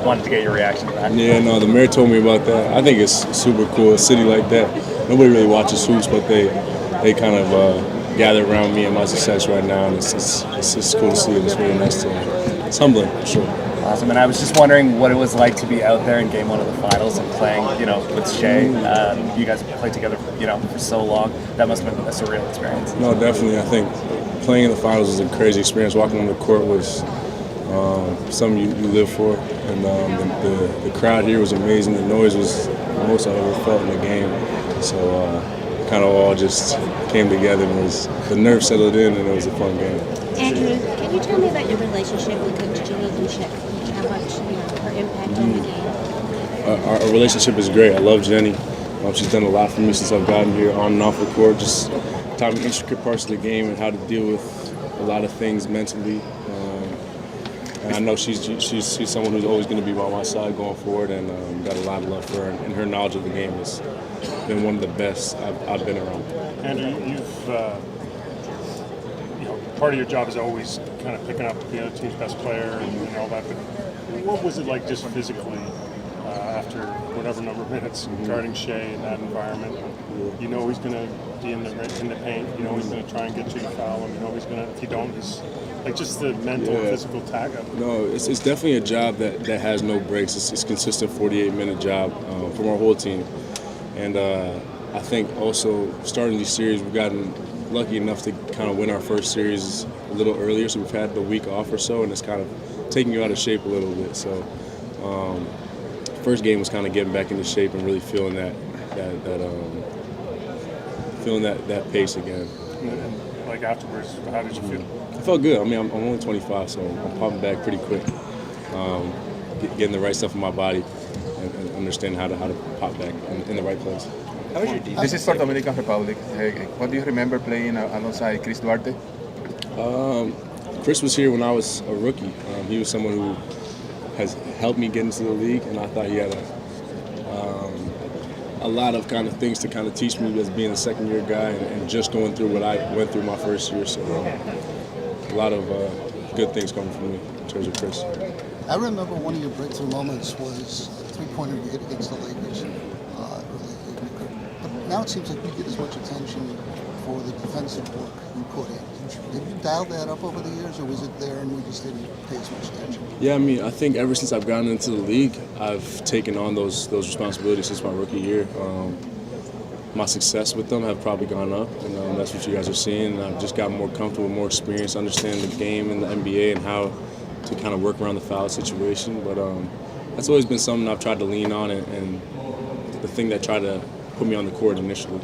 wanted to get your reaction to that. Yeah, no, the mayor told me about that. I think it's super cool. A city like that, nobody really watches hoops, but they kind of gather around me and my success right now, and it's cool to see it. It's really nice to. It's humbling for sure. Awesome, and I was just wondering what it was like to be out there in Game 1 of the finals and playing, with Shea. You guys have played together, for so long. That must have been a surreal experience. No, definitely. I think playing in the finals was a crazy experience. Walking on the court was something you live for, and the crowd here was amazing. The noise was the most I've ever felt in a game. So kind of all just came together, and the nerves settled in, and it was a fun game. Andrew, can you tell me about your relationship with Coach Jenny Dushek? How much her impact on the game? Our relationship is great. I love Jenny. She's done a lot for me since I've gotten here, on and off the court. Just taught me intricate parts of the game and how to deal with a lot of things mentally. And I know she's someone who's always going to be by my side going forward, and got a lot of love for her. And her knowledge of the game has been one of the best I've been around. Andrew, you've part of your job is always kind of picking up the other team's best player and all that. But what was it like just physically after whatever number of minutes guarding Shea in that environment? You know he's going to be in the paint. You know he's going to try and get you to foul him. You know he's going to, if you don't, he's like just the mental and physical tag up. No, it's definitely a job that has no breaks. It's a consistent 48-minute job from our whole team. And I think also starting these series, we've gotten lucky enough to kind of win our first series a little earlier, so we've had the week off or so, and it's kind of taking you out of shape a little bit. So first game was kind of getting back into shape and really feeling that pace again. And like afterwards, how did you feel? I felt good. I mean, I'm only 25, so I'm popping back pretty quick. Getting the right stuff in my body and understanding how to pop back in the right place. How was your defense? This is for Dominican Republic. What do you remember playing alongside Chris Duarte? Chris was here when I was a rookie. He was someone who has helped me get into the league, and I thought he had a lot of kind of things to kind of teach me as being a second-year guy and just going through what I went through my first year. So a lot of good things coming from me in terms of Chris. I remember one of your breakthrough moments was a three-pointer you hit against the Lakers. Now it seems like you get as much attention for the defensive work you put in. Have you dialed that up over the years, or was it there and we just didn't pay as much attention? Yeah, I mean, I think ever since I've gotten into the league, I've taken on those responsibilities since my rookie year. My success with them have probably gone up, and that's what you guys are seeing. And I've just gotten more comfortable, more experience, understanding the game and the NBA and how to kind of work around the foul situation. But that's always been something I've tried to lean on, and the thing that tried to put me on the court initially.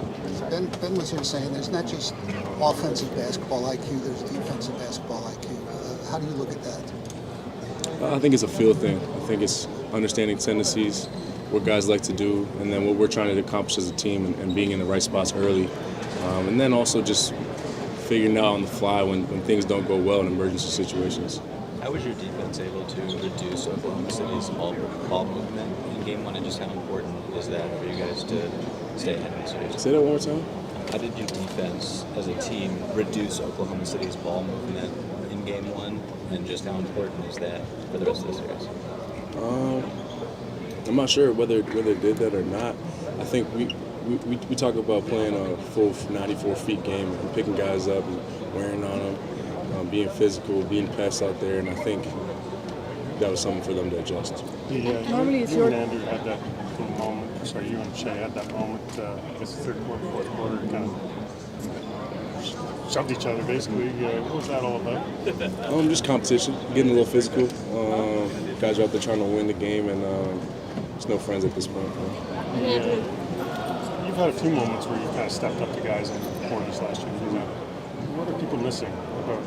Ben was here saying there's not just offensive basketball IQ, there's defensive basketball IQ. How do you look at that? I think it's a feel thing. I think it's understanding tendencies, what guys like to do, and then what we're trying to accomplish as a team and being in the right spots early. And then also just figuring out on the fly when things don't go well in emergency situations. How was your defense able to reduce Oklahoma City's ball movement in Game 1, and just how important is that for you guys to stay ahead of the series? Say that one more time. How did your defense as a team reduce Oklahoma City's ball movement in Game 1, and just how important is that for the rest of the series? I'm not sure whether it did that or not. I think we talk about playing a full 94 feet game and picking guys up and wearing on them. Being physical, being pests out there, and I think that was something for them to adjust. Yeah, normally you and Andrew had that moment. Sorry, you and Shea had that moment. I guess third quarter, fourth quarter, kind of shoved each other basically. What was that all about? Just competition, getting a little physical. Guys are out there trying to win the game, and there's no friends at this point. Yeah. You've had a few moments where you kind of stepped up to guys in quarters last year. What are people missing about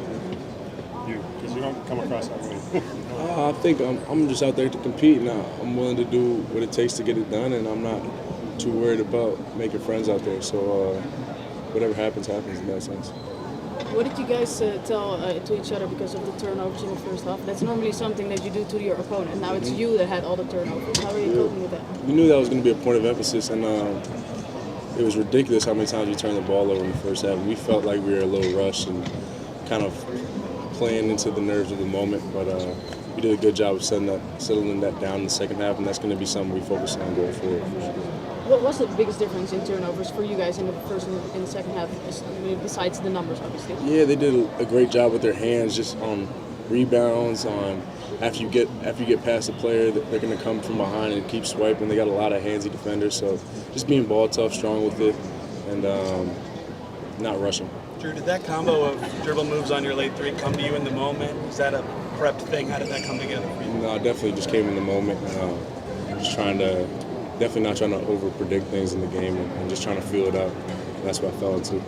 you? Because you don't come across that way. I think I'm just out there to compete now. I'm willing to do what it takes to get it done, and I'm not too worried about making friends out there. So whatever happens in that sense. What did you guys tell to each other because of the turnovers in the first half? That's normally something that you do to your opponent. Now it's you that had all the turnovers. How are you coping with that? We knew that was going to be a point of emphasis, and it was ridiculous how many times we turned the ball over in the first half. We felt like we were a little rushed and kind of playing into the nerves of the moment, but we did a good job of settling that down in the second half, and that's going to be something we focus on going forward. What was the biggest difference in turnovers for you guys in the first and in the second half, besides the numbers, obviously? Yeah, they did a great job with their hands, just on rebounds. On after you get past the player, they're going to come from behind and keep swiping. They got a lot of handsy defenders, so just being ball tough, strong with it, and not rushing. Drew, did that combo of dribble moves on your late three come to you in the moment? Was that a prepped thing? How did that come together for you? No, it definitely just came in the moment. Just definitely not trying to over predict things in the game, and just trying to feel it out. And that's what I fell into.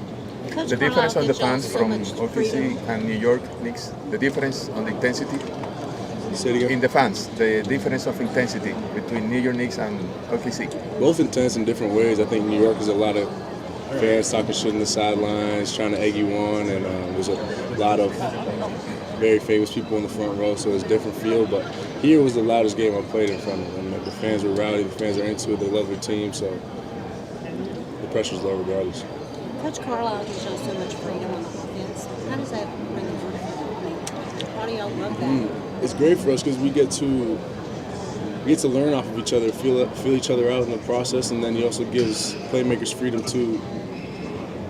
Coach The difference Carlisle on the gives y'all fans so from much OKC freedom. and New York Knicks, the difference on the intensity Say it again. in the fans, the difference of intensity between New York Knicks and OKC. Both intense in different ways. I think New York is a lot of fans talking shit in the sidelines, trying to egg you on, and there's a lot of very famous people in the front row, so it's a different feel. But here was the loudest game I played in front of, and the fans were rowdy, the fans are into it, they love their team, so the pressure's low regardless. Coach Carlisle gives y'all so much freedom on the offense. How does that bring you Why do y'all love that? It's great for us because we get to learn off of each other, feel each other out in the process, and then he also gives playmakers freedom to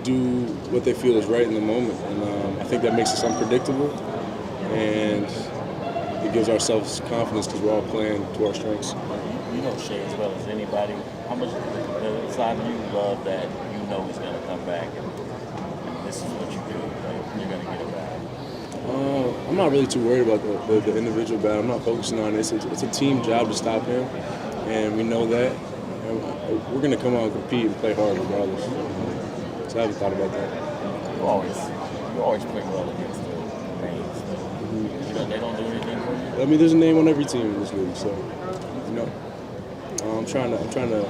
do what they feel is right in the moment. And I think that makes us unpredictable, and it gives ourselves confidence because we're all playing to our strengths. You know Shea as well as anybody. How much the side of you love that you know he's going to come back and this is what you do, like, you're going to get it back? I'm not really too worried about the individual battle. I'm not focusing on it. It's a team job to stop him, and we know that. And we're going to come out and compete and play hard regardless. So I haven't thought about that. You always play well against the names. You know, they don't do anything for you. I mean, there's a name on every team in this league, so you know, I'm trying to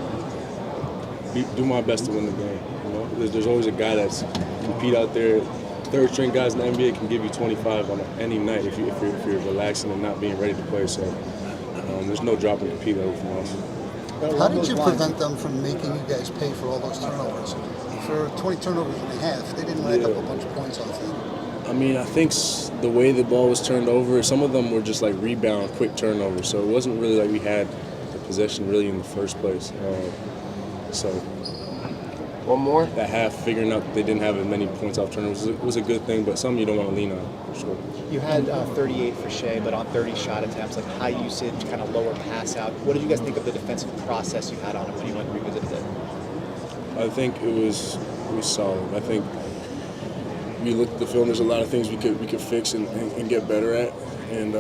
do my best to win the game. You know, there's always a guy that's compete out there. Third string guys in the NBA can give you 25 on any night if you're relaxing and not being ready to play. So there's no drop in compete level from us. How did you prevent them from making you guys pay for all those turnovers? For 20 turnovers and a half, they didn't rack up a bunch of points off that. I mean, I think the way the ball was turned over, some of them were just like rebound, quick turnovers. So it wasn't really like we had the possession really in the first place. So one more. That half, figuring out that they didn't have as many points off turnovers was a good thing, but something you don't want to lean on, for sure. You had 38 for Shea, but on 30 shot attempts, like high usage, kind of lower pass out. What did you guys think of the defensive process you had on him when you went and revisited it? I think it was solid. I think we looked at the film. There's a lot of things we could fix and get better at, and